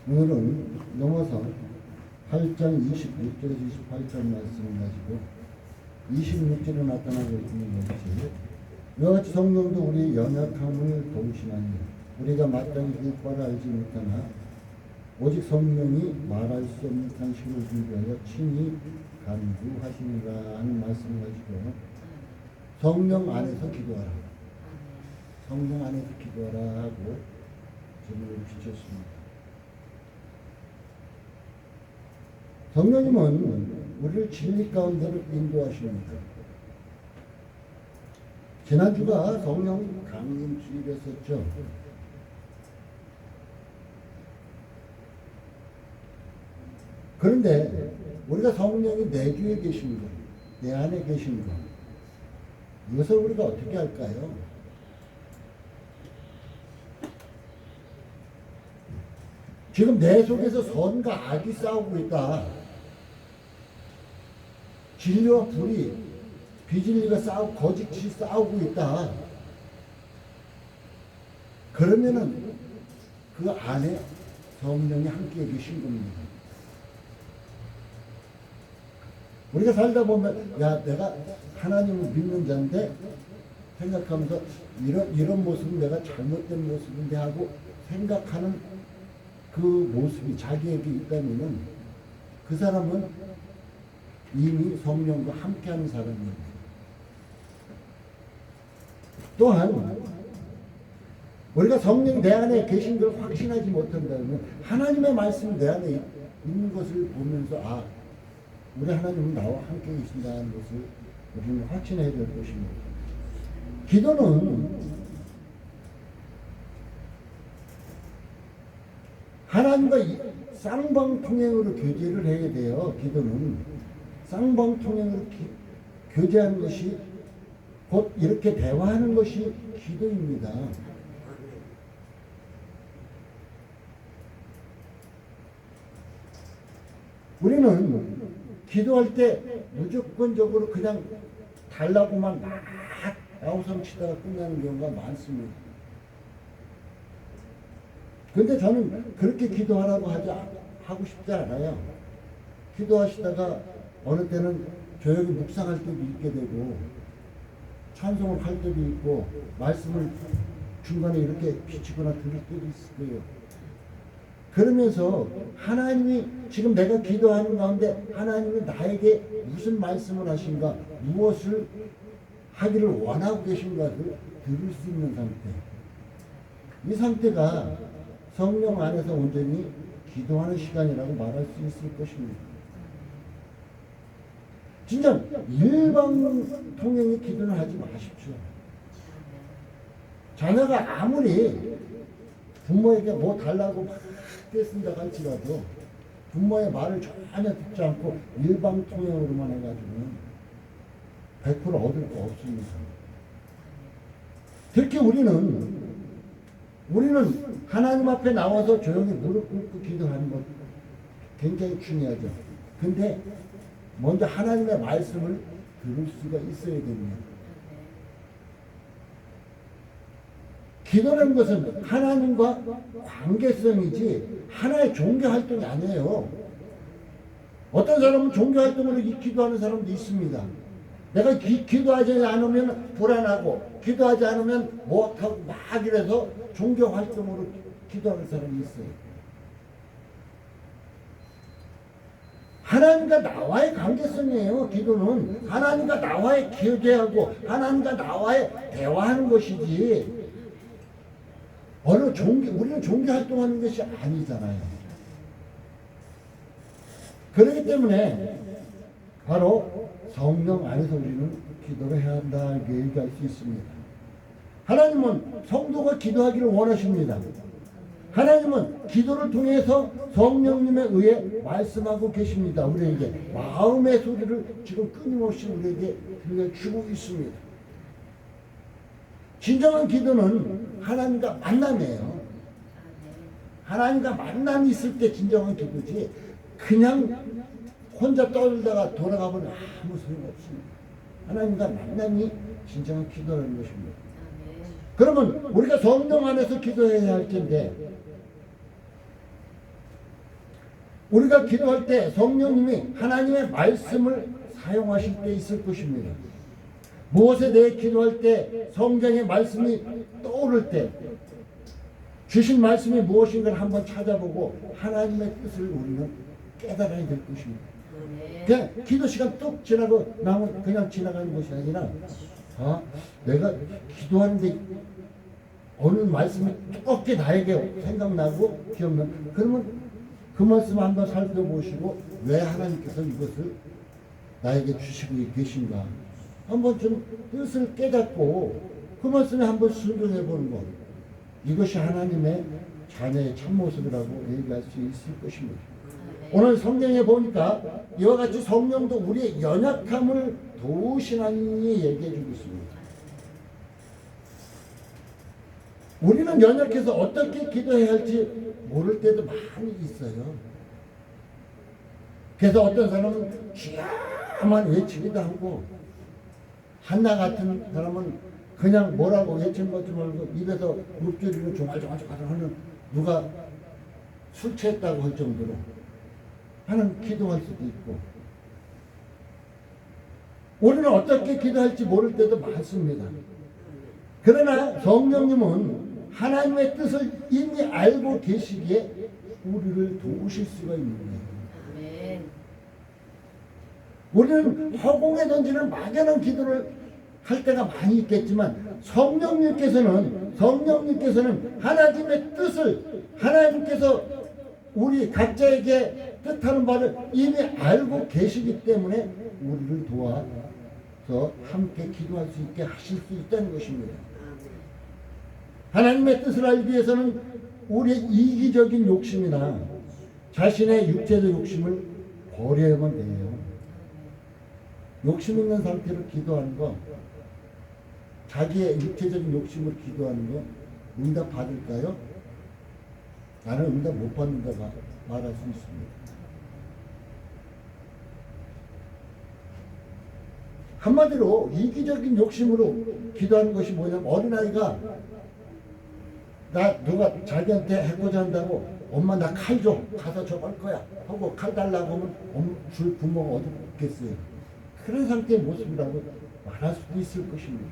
오늘은 넘어서 8장 26절에서 28절 말씀을 가지고 26절에 나타나고 있는 것이 이와 같이 성령도 우리의 연약함을 도우시나니 우리가 마땅히 일과를 알지 못하나 오직 성령이 말할 수 없는 탄식을 준비하여 친히 간구하시니라 하는 말씀을 가지고 성령 안에서 기도하라, 성령 안에서 기도하라 하고 질문을 주셨습니다. 성령님은 우리를 진리 가운데로 인도하십니다. 지난주가 성령 강림 주일이었었죠. 그런데 우리가 성령이 내 주에 계신 것, 내 안에 계신 것, 이것을 우리가 어떻게 할까요? 지금 내 속에서 선과 악이 싸우고 있다. 진리와 불이, 비진리가 싸우고 거짓이 싸우고 있다. 그러면은 그 안에 성령이 함께 계신 겁니다. 우리가 살다 보면 야 내가 하나님을 믿는 자인데 생각하면서 이런 모습은 내가 잘못된 모습인데 하고 생각하는 그 모습이 자기에게 있다면은 그 사람은 이미 성령과 함께하는 사람입니다. 또한 우리가 성령 내 안에 계신 걸 확신하지 못한다면 하나님의 말씀이 내 안에 있는 것을 보면서 우리 하나님은 나와 함께 계신다는 것을 우리는 확신해야 될 것입니다. 기도는 하나님과 쌍방통행으로 교제를 해야 돼요. 기도는 쌍방통행으로 교제하는 것이 곧 이렇게 대화하는 것이 기도입니다. 우리는 기도할 때 무조건적으로 그냥 달라고만 막 아우성 치다가 끝나는 경우가 많습니다. 근데 저는 그렇게 기도하라고 하고 싶지 않아요. 기도하시다가 어느 때는 조용히 묵상할 때도 있게 되고 찬송을 할 때도 있고 말씀을 중간에 이렇게 비치거나 들을 때도 있을 거예요. 그러면서 하나님이 지금 내가 기도하는 가운데 하나님이 나에게 무슨 말씀을 하신가, 무엇을 하기를 원하고 계신가를 들을 수 있는 상태. 이 상태가 성령 안에서 온전히 기도하는 시간이라고 말할 수 있을 것입니다. 진짜 일방통행의 기도는 하지 마십시오. 자녀가 아무리 부모에게 뭐 달라고 막 떼쓴다고 할지라도 부모의 말을 전혀 듣지 않고 일방통행으로만 해가지고는 100% 얻을 거 없습니다. 특히 우리는 하나님 앞에 나와서 조용히 무릎 꿇고 기도하는 것 굉장히 중요하죠. 근데 먼저 하나님의 말씀을 들을 수가 있어야 됩니다. 기도라는 것은 하나님과 관계성이지 하나의 종교활동이 아니에요. 어떤 사람은 종교활동으로 기도하는 사람도 있습니다. 내가 기도하지 않으면 불안하고 기도하지 않으면 못하고 막 이래서 종교활동으로 기도하는 사람이 있어요. 하나님과 나와의 관계성이에요. 기도는 하나님과 나와의 교제하고 하나님과 나와의 대화하는 것이지 우리는 종교 활동하는 것이 아니잖아요. 그렇기 때문에 바로 성령 안에서 우리는 기도를 해야 한다 이렇게 얘기할 수 있습니다. 하나님은 성도가 기도하기를 원하십니다. 하나님은 기도를 통해서 성령님에 의해 말씀하고 계십니다. 우리에게 마음의 소리를 지금 끊임없이 우리에게 들려주고 있습니다. 진정한 기도는 하나님과 만남이에요. 하나님과 만남이 있을 때 진정한 기도지 그냥 혼자 떠들다가 돌아가면 아무 소용없습니다. 하나님과 만남이 진정한 기도라는 것입니다. 그러면 우리가 성령 안에서 기도해야 할 텐데 우리가 기도할 때 성령님이 하나님의 말씀을 사용하실 때 있을 것입니다. 무엇에 대해 기도할 때 성경의 말씀이 떠오를 때 주신 말씀이 무엇인가를 한번 찾아보고 하나님의 뜻을 우리는 깨달아야 될 것입니다. 그냥 기도 시간 뚝 지나고 나면 그냥 지나가는 것이 아니라 내가 기도하는데 어느 말씀이 두껍게 나에게 생각나고 기억나면 그러면 그 말씀 한번 살펴보시고 왜 하나님께서 이것을 나에게 주시고 계신가 한번 좀 뜻을 깨닫고 그 말씀에 한번 순종해 보는 것, 이것이 하나님의 자녀의 참모습이라고 얘기할 수 있을 것입니다. 오늘 성경에 보니까 이와 같이 성령도 우리의 연약함을 도우시나니 얘기해 주고 있습니다. 우리는 연약해서 어떻게 기도해야 할지 모를 때도 많이 있어요. 그래서 어떤 사람은 기야만 외치기도 하고, 한나 같은 사람은 그냥 뭐라고 외치는 것도 말고 입에서 물결이로 조말조말조말 하는, 누가 술 취했다고 할 정도로 하는 기도할 수도 있고, 우리는 어떻게 기도할지 모를 때도 많습니다. 그러나 성령님은 하나님의 뜻을 이미 알고 계시기에 우리를 도우실 수가 있는 거예요. 우리는 허공에 던지는 막연한 기도를 할 때가 많이 있겠지만 성령님께서는 하나님의 뜻을, 하나님께서 우리 각자에게 뜻하는 바를 이미 알고 계시기 때문에 우리를 도와서 함께 기도할 수 있게 하실 수 있다는 것입니다. 하나님의 뜻을 알기 위해서는 우리의 이기적인 욕심이나 자신의 육체적 욕심을 버려야만 돼요. 욕심 있는 상태로 기도하는 거, 자기의 육체적인 욕심을 기도하는 거 응답 받을까요? 나는 응답 못 받는다 말할 수 있습니다. 한마디로 이기적인 욕심으로 기도하는 것이 뭐냐면, 어린아이가 누가 자기한테 해코자 한다고 엄마 나 칼 줘, 가서 저 할 거야 하고 칼 달라고 하면 줄 부모가 어디 있겠어요. 그런 상태의 모습이라고 말할 수도 있을 것입니다.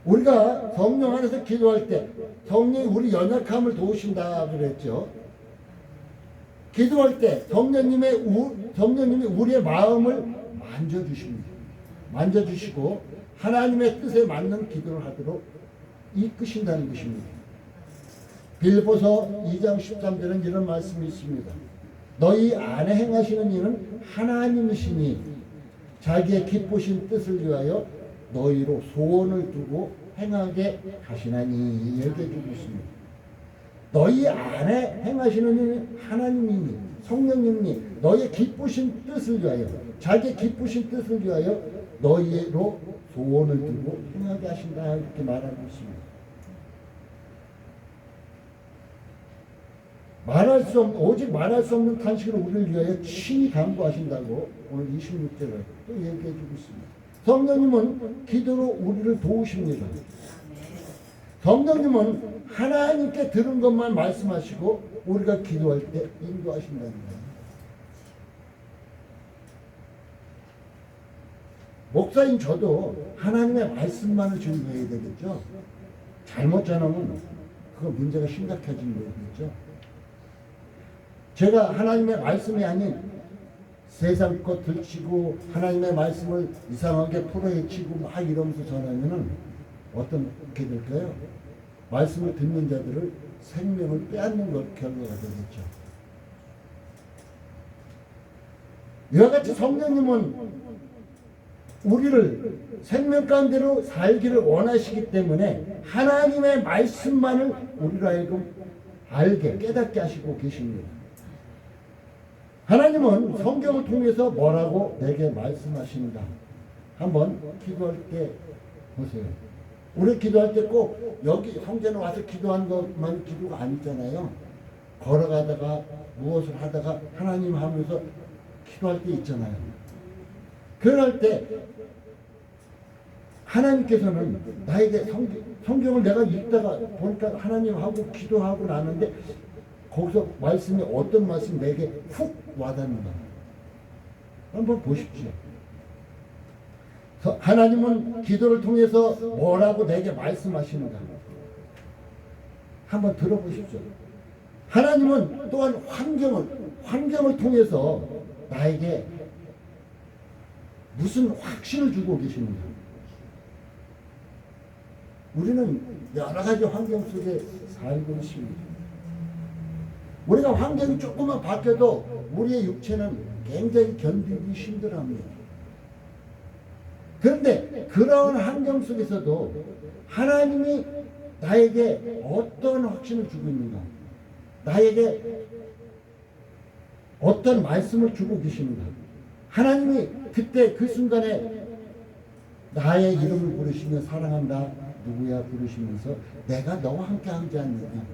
우리가 성령 안에서 기도할 때 성령이 우리 연약함을 도우신다 그랬죠. 기도할 때 성령님이 우리의 마음을 만져주시고 하나님의 뜻에 맞는 기도를 하도록 이끄신다는 것입니다. 빌보서 2장 13절은 이런 말씀이 있습니다. 너희 안에 행하시는 이는 하나님이시니 자기의 기쁘신 뜻을 위하여 너희로 소원을 두고 행하게 하시나니 얘기해 주고 있습니다. 너희 안에 행하시는 이는 하나님이니 성령님이 너희의 기쁘신 뜻을 위하여, 자기의 기쁘신 뜻을 위하여 너희로 소원을 두고 행하게 하신다, 이렇게 말하고 있습니다. 오직 말할 수 없는 탄식으로 우리를 위하여 친히 간구하신다고 오늘 26절을 또 얘기해 주고 있습니다. 성령님은 기도로 우리를 도우십니다. 성령님은 하나님께 들은 것만 말씀하시고 우리가 기도할 때 인도하신다는 거예요. 목사인 저도 하나님의 말씀만을 증거해야 되겠죠. 잘못 전하면 그거 문제가 심각해지는 거겠죠. 제가 하나님의 말씀이 아닌 세상 것 들치고 하나님의 말씀을 이상하게 풀어헤치고 막 이러면서 전하면은 어떻게 될까요? 말씀을 듣는 자들을 생명을 빼앗는 것 결과가 되겠죠. 이와 같이 성령님은 우리를 생명 가운데로 살기를 원하시기 때문에 하나님의 말씀만을 우리로 하여금 알게, 깨닫게 하시고 계십니다. 하나님은 성경을 통해서 뭐라고 내게 말씀하신다. 한번 기도할 때 보세요. 우리 기도할 때 꼭 여기 성전에 와서 기도한 것만 기도가 아니잖아요. 걸어가다가 무엇을 하다가 하나님 하면서 기도할 때 있잖아요. 그럴 때 하나님께서는 나에게 성경을 내가 읽다가 보니까 하나님하고 기도하고 나는데 거기서 말씀이 어떤 말씀이 내게 훅 와닿는가 한번 보십시오. 하나님은 기도를 통해서 뭐라고 내게 말씀하시는가 한번 들어보십시오. 하나님은 또한 환경을 통해서 나에게 무슨 확신을 주고 계십니다. 우리는 여러 가지 환경 속에 살고 있습니다. 우리가 환경이 조금만 바뀌어도 우리의 육체는 굉장히 견디기 힘들어합니다. 그런데 그런 환경 속에서도 하나님이 나에게 어떤 확신을 주고 있는가, 나에게 어떤 말씀을 주고 계시는가, 하나님이 그때 그 순간에 나의 이름을 부르시며 사랑한다 누구야 부르시면서 내가 너와 함께 하지 않느냐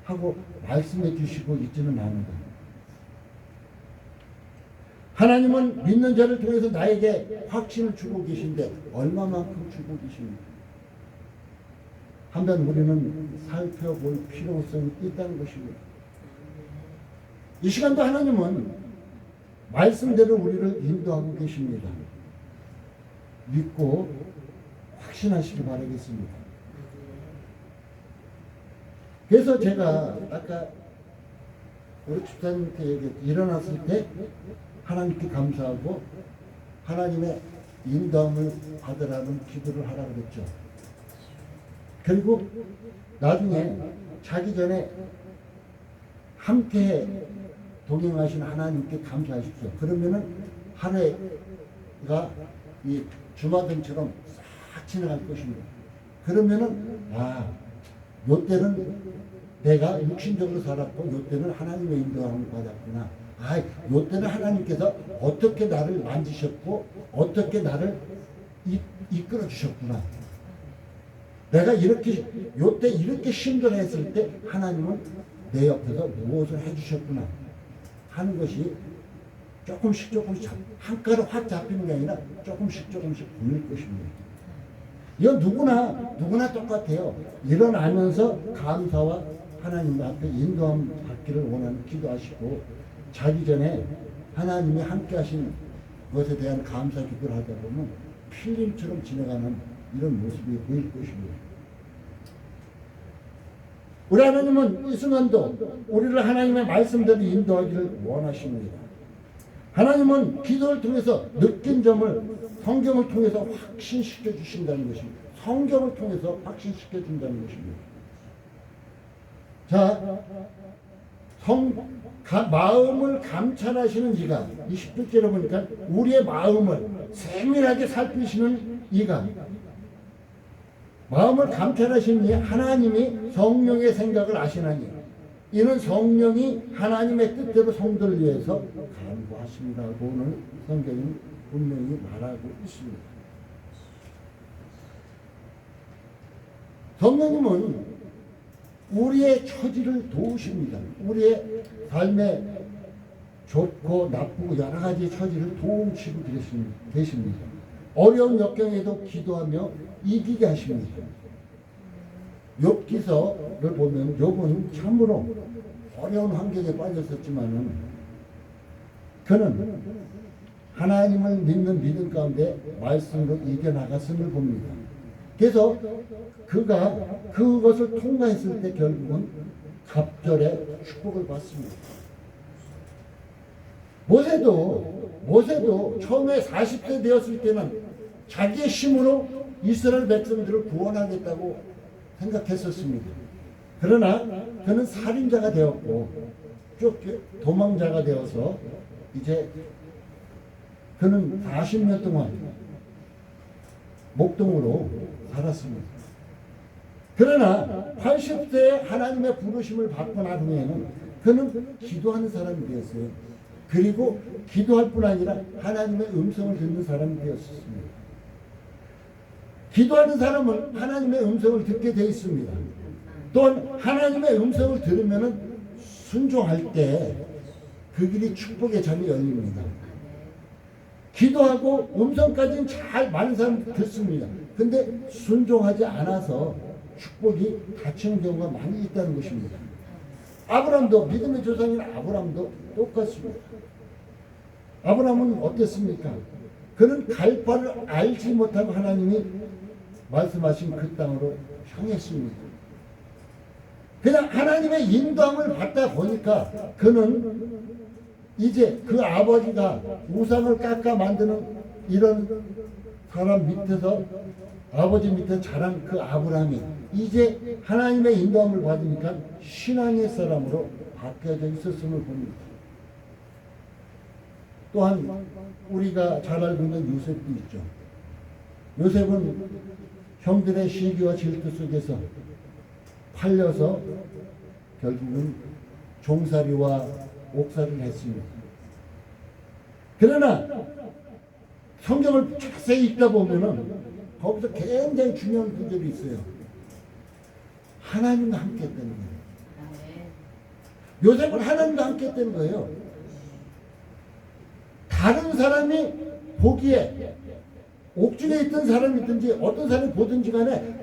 하고 말씀해 주시고 있지는 않은가. 하나님은 믿는 자를 통해서 나에게 확신을 주고 계신데 얼마만큼 주고 계십니까? 한번 우리는 살펴볼 필요성이 있다는 것입니다. 이 시간도 하나님은 말씀대로 우리를 인도하고 계십니다. 믿고 확신하시기 바라겠습니다. 그래서 제가 아까 우리 집사님께 얘기했죠. 일어났을 때 하나님께 감사하고 하나님의 인도함을 받으라는 기도를 하라고 그랬죠. 그리고 나중에 자기 전에 함께 동행하신 하나님께 감사하십시오. 그러면은 하루가 이 주마등처럼 싹 지나갈 것입니다. 그러면은 요때는 내가 육신적으로 살았고 요때는 하나님의 인도함을 받았구나. 요때는 하나님께서 어떻게 나를 만지셨고 어떻게 나를 이끌어 주셨구나. 내가 요때 이렇게 힘들어했을 때 하나님은 내 옆에서 무엇을 해주셨구나 하는 것이 조금씩 한 가루 확 잡히는 게 아니라 조금씩 보일 것입니다. 이건 누구나 똑같아요. 일어나면서 감사와 하나님 앞에 인도함 받기를 원하는 기도하시고 자기 전에 하나님이 함께 하신 것에 대한 감사 기도를 하다 보면 필름처럼 지나가는 이런 모습이 보일 것입니다. 우리 하나님은 이 순간도 우리를 하나님의 말씀대로 인도하기를 원하십니다. 하나님은 기도를 통해서 느낀 점을 성경을 통해서 확신시켜 주신다는 것입니다. 성경을 통해서 확신시켜 준다는 것입니다. 자, 마음을 감찰하시는 이가 20절에 보니까 우리의 마음을 세밀하게 살피시는 이가 마음을 감찰하시는 이 하나님이 성령의 생각을 아시나니 이는 성령이 하나님의 뜻대로 성도를 위해서 간구하신다고는 성경이 분명히 말하고 있습니다. 성령님은 우리의 처지를 도우십니다. 우리의 삶에 좋고 나쁘고 여러 가지 처지를 도우시고 계십니다. 어려운 역경에도 기도하며 이기게 하십니다. 욥기서를 보면 욥은 참으로 어려운 환경에 빠졌었지만은 그는 하나님을 믿는 믿음 가운데 말씀으로 이겨나갔음을 봅니다. 그래서 그가 그것을 통과했을 때 결국은 갑절의 축복을 받습니다. 모세도 처음에 40세 되었을 때는 자기의 힘으로 이스라엘 백성들을 구원하겠다고 생각했었습니다. 그러나 그는 살인자가 되었고 도망자가 되어서 이제 그는 40년 동안 목동으로 살았습니다. 그러나 80세에 하나님의 부르심을 받고 난 후에는 그는 기도하는 사람이 되었어요. 그리고 기도할 뿐 아니라 하나님의 음성을 듣는 사람이 되었습니다. 기도하는 사람은 하나님의 음성을 듣게 되어 있습니다. 또한 하나님의 음성을 들으면 순종할 때 그 길이 축복의 잠이 열립니다. 기도하고 음성까지는 잘 많은 사람 듣습니다. 근데 순종하지 않아서 축복이 닫히는 경우가 많이 있다는 것입니다. 아브라함도 믿음의 조상인 아브라함도 똑같습니다. 아브라함은 어땠습니까? 그는 갈 바를 알지 못하고 하나님이 말씀하신 그 땅으로 향했습니다. 그냥 하나님의 인도함을 받다 보니까 그는 이제 그 아버지가 우상을 깎아 만드는 이런 사람 밑에서 아버지 밑에 자란 그 아브라함이 이제 하나님의 인도함을 받으니까 신앙의 사람으로 바뀌어져 있었음을 봅니다. 또한 우리가 잘 알고 있는 요셉도 있죠. 요셉은 형들의 시기와 질투 속에서 팔려서 결국은 종살이와 옥살이를 했습니다. 그러나 성경을 자세히 읽다 보면은 거기서 굉장히 중요한 구절이 있어요. 하나님과 함께 했다는 거예요. 요셉은 하나님과 함께 했다는 거예요. 다른 사람이 보기에 옥중에 있던 사람이든지 어떤 사람이 보든지 간에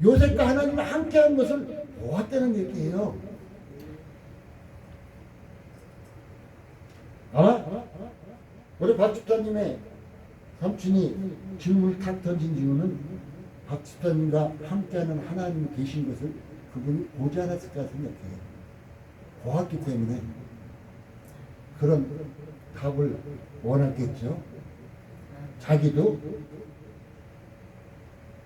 요셉과 하나님과 함께한 것을 보았다는 얘기예요. 아마 우리 박 집사님의 삼촌이 질문을 탁 던진 이유는 박 집사님과 함께하는 하나님이 계신 것을 그분이 보지 않았을까 생각해요. 보았기 때문에 그런 답을 원했겠죠. 자기도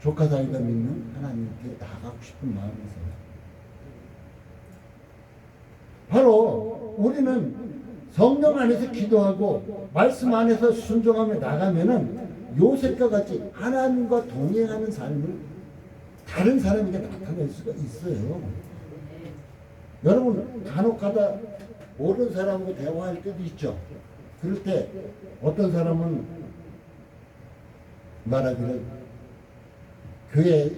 조카 사이가 믿는 하나님께 나아가고 싶은 마음에서 바로 우리는 성령 안에서 기도하고 말씀 안에서 순종하며 나가면은 요셉과 같이 하나님과 동행하는 삶을 다른 사람에게 나타낼 수가 있어요. 여러분 간혹가다 모르는 사람하고 대화할 때도 있죠. 그럴 때 어떤 사람은 말하기를 교회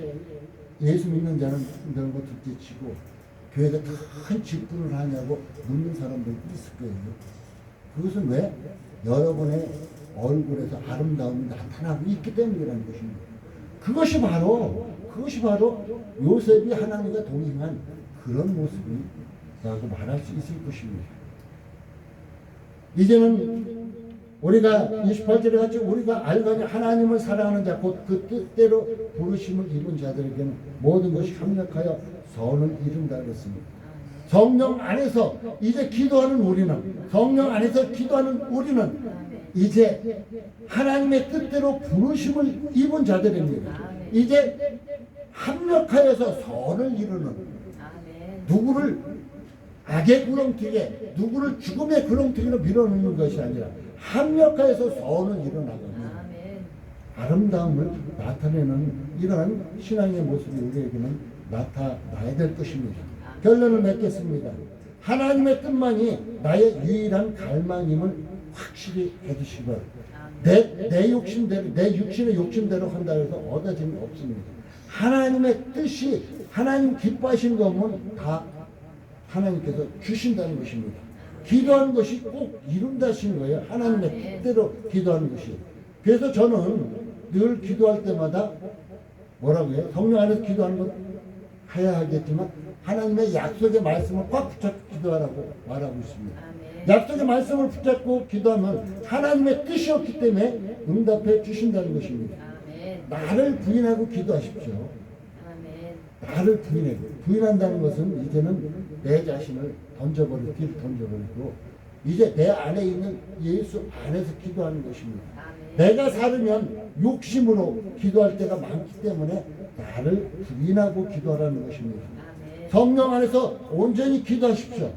예수 믿는 자는 이런 거 둘째치고 교회가 큰 직분을 하냐고 묻는 사람들도 있을 거예요. 그것은 왜? 여러분의 얼굴에서 아름다움이 나타나고 있기 때문이라는 것입니다. 그것이 바로 요셉이 하나님과 동행한 그런 모습이라고 말할 수 있을 것입니다. 이제는 우리가 28절에 같이 우리가 알거니 하나님을 사랑하는 자 곧 그 뜻대로 부르심을 입은 자들에게는 모든 것이 협력하여 선을 이룬다 그랬습니다. 성령 안에서 이제 기도하는 우리는 이제 하나님의 뜻대로 부르심을 입은 자들입니다. 이제 합력하여서 선을 이루는 누구를 악의 구렁텅이에 누구를 죽음의 구렁텅이로 밀어넣는 것이 아니라 합력하여서 선을 이뤄나가는 아름다움을 나타내는 이러한 신앙의 모습이 우리에게는 나타나야 될 것입니다. 결론을 맺겠습니다. 하나님의 뜻만이 나의 유일한 갈망임을 확실히 해주시고 내 욕심대로 내 육신의 욕심대로 한다 해서 얻어지는 게 없습니다. 하나님의 뜻이 하나님 기뻐하시는 거면 다 하나님께서 주신다는 것입니다. 기도하는 것이 꼭 이룬다신 거예요. 하나님의 뜻대로 기도하는 것이. 그래서 저는 늘 기도할 때마다 뭐라고 해요? 성령 안에서 기도하는 건 해야 하겠지만 하나님의 약속의 말씀을 꽉 붙잡고 기도하라고 말하고 있습니다. 약속의 말씀을 붙잡고 기도하면 하나님의 뜻이었기 때문에 응답해 주신다는 것입니다. 나를 부인하고 기도하십시오. 나를 부인한다는 것은 이제는 내 자신을 던져버리고 이제 내 안에 있는 예수 안에서 기도하는 것입니다. 내가 살으면 욕심으로 기도할 때가 많기 때문에 나를 부인하고 기도하라는 것입니다. 성령 안에서 온전히 기도하십시오.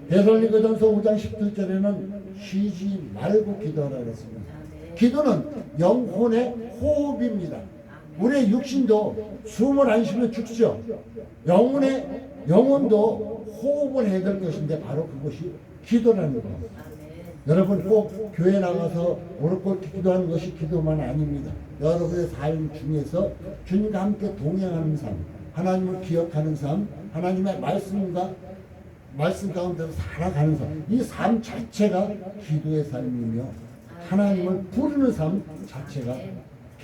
데살로니가전서 5장 17절에는 쉬지 말고 기도하라 그랬습니다. 기도는 영혼의 호흡입니다. 우리의 육신도 숨을 안 쉬면 죽죠. 영혼도 호흡을 해야 될 것인데 바로 그것이 기도라는 겁니다. 여러분 꼭 교회 나가서 무릎 꿇고 기도하는 것이 기도만 아닙니다. 여러분의 삶 중에서 주님과 함께 동행하는 삶, 하나님을 기억하는 삶, 하나님의 말씀 가운데서 살아가는 삶, 이 삶 자체가 기도의 삶이며 하나님을 부르는 삶 자체가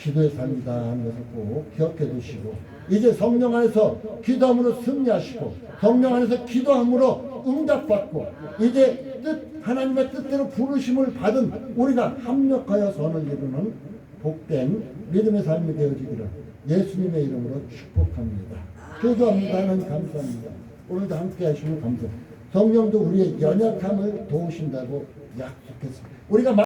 기도의 삶이다 하는 것을 꼭 기억해 두시고, 이제 성령 안에서 기도함으로 승리하시고 성령 안에서 기도함으로 응답받고 이제 하나님의 뜻대로 부르심을 받은 우리가 합력하여 선을 이루는 복된 믿음의 삶이 되어지기를 예수님의 이름으로 축복합니다. 기도합니다. 하나님 감사합니다. 오늘도 함께 하시면 감사합니다. 성령도 우리의 연약함을 도우신다고 약속했습니다. 우리가